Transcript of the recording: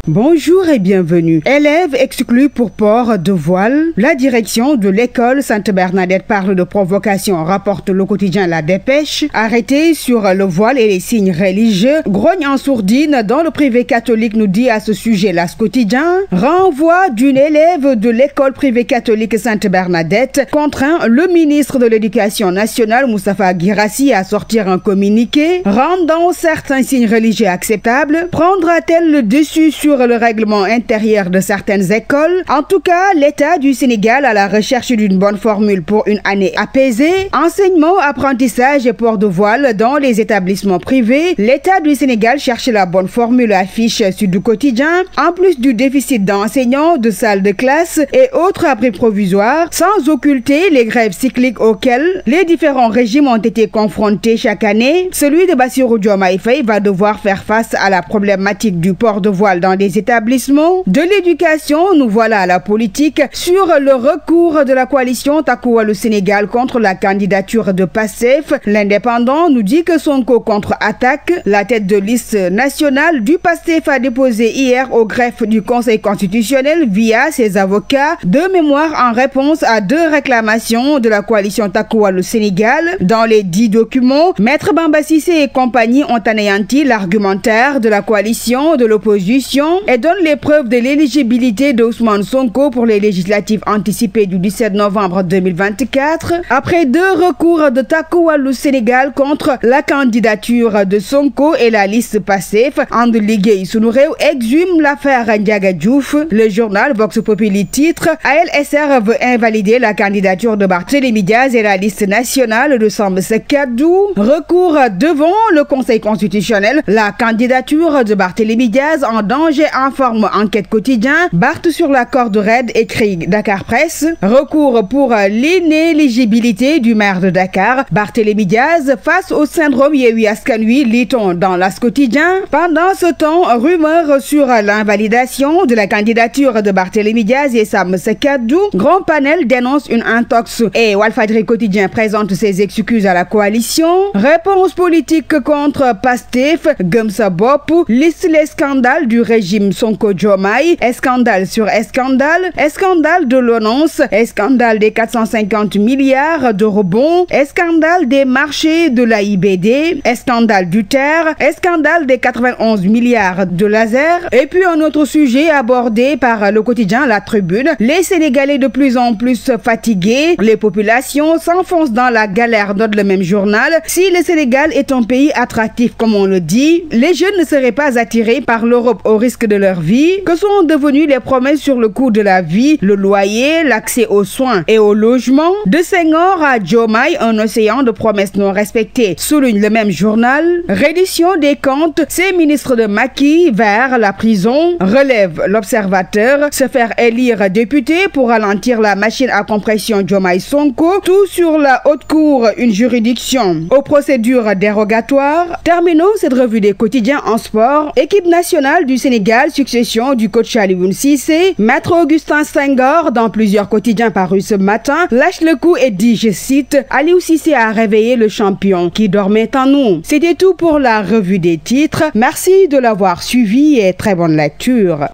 Bonjour et bienvenue. Élèves exclus pour port de voile. La direction de l'école Sainte-Bernadette parle de provocation, rapporte le quotidien La Dépêche. Arrêté sur le voile et les signes religieux. Grogne en sourdine dans le privé catholique, nous dit à ce sujet L'As quotidien. Renvoi d'une élève de l'école privée catholique Sainte-Bernadette contraint le ministre de l'Éducation nationale, Moustapha Guirassy, à sortir un communiqué. Rendant certains signes religieux acceptables, prendra-t-elle le dessus sur le règlement intérieur de certaines écoles? En tout cas, l'État du Sénégal à la recherche d'une bonne formule pour une année apaisée. Enseignement, apprentissage et port de voile dans les établissements privés. L'État du Sénégal cherche la bonne formule, affiche Sud Quotidien. En plus du déficit d'enseignants, de salles de classe et autres abris provisoires, sans occulter les grèves cycliques auxquelles les différents régimes ont été confrontés chaque année, celui de Bassirou Diomaye Faye va devoir faire face à la problématique du port de voile dans des établissements. De l'éducation, nous voilà à la politique sur le recours de la coalition Takku Wallu Sénégal contre la candidature de Pastef. L'Indépendant nous dit que Sonko contre-attaque. La tête de liste nationale du Pastef a déposé hier au greffe du Conseil constitutionnel via ses avocats de mémoire en réponse à 2 réclamations de la coalition Takku Wallu Sénégal. Dans les 10 documents, Maître Bamba Cissé et compagnie ont anéanti l'argumentaire de la coalition de l'opposition et donne les preuves de l'éligibilité d'Ousmane Sonko pour les législatives anticipées du 17 novembre 2024. Après 2 recours de Takku Wallu Sénégal contre la candidature de Sonko et la liste Pastef, And Liggéey Sunu Réew exhume l'affaire Ndiaga Diouf. Le journal Vox Populi titre ALSR veut invalider la candidature de Barthélémy Diaz et la liste nationale de Sambisa Kaddu. Recours devant le Conseil constitutionnel. La candidature de Barthélémy Diaz en danger, informe Enquête Quotidien. Barth sur la corde raide, écrit Dakar Presse. Recours pour l'inéligibilité du maire de Dakar, Barthélémy Diaz, face au syndrome Yewwi Askan Wi, lit-on dans L'As Quotidien. Pendant ce temps, rumeur sur l'invalidation de la candidature de Barthélémy Diaz et Sambisa Kaddu. Grand panel dénonce une intox et Walfadjri Quotidien présente ses excuses à la coalition. Réponse politique contre Pastef, Gëm Sa Bopp, liste les scandales du régime Sonko Diomaye, scandale sur scandale, scandale de l'ONAS, scandale des 450 milliards de rebonds, scandale des marchés de la IBD, scandale du terre, scandale des 91 milliards de laser. Et puis un autre sujet abordé par le quotidien La Tribune, les Sénégalais de plus en plus fatigués, les populations s'enfoncent dans la galère, note le même journal. Si le Sénégal est un pays attractif comme on le dit, les jeunes ne seraient pas attirés par l'Europe au risque de leur vie. Que sont devenues les promesses sur le coût de la vie, le loyer, l'accès aux soins et au logement? De Senghor à Diomaye, un océan de promesses non respectées, souligne le même journal. Reddition des comptes, ces ministres de Macky vers la prison, relève L'Observateur. Se faire élire député pour ralentir la machine à compression Diomaye Sonko, tout sur la haute cour, une juridiction aux procédures dérogatoires. Terminons cette revue des quotidiens en sport. Équipe nationale du Sénégal, succession du coach Alioune Cissé. Maître Augustin Senghor, dans plusieurs quotidiens parus ce matin, lâche le coup et dit, je cite, Aliou Cissé a réveillé le champion qui dormait en nous. C'était tout pour la revue des titres. Merci de l'avoir suivi et très bonne lecture.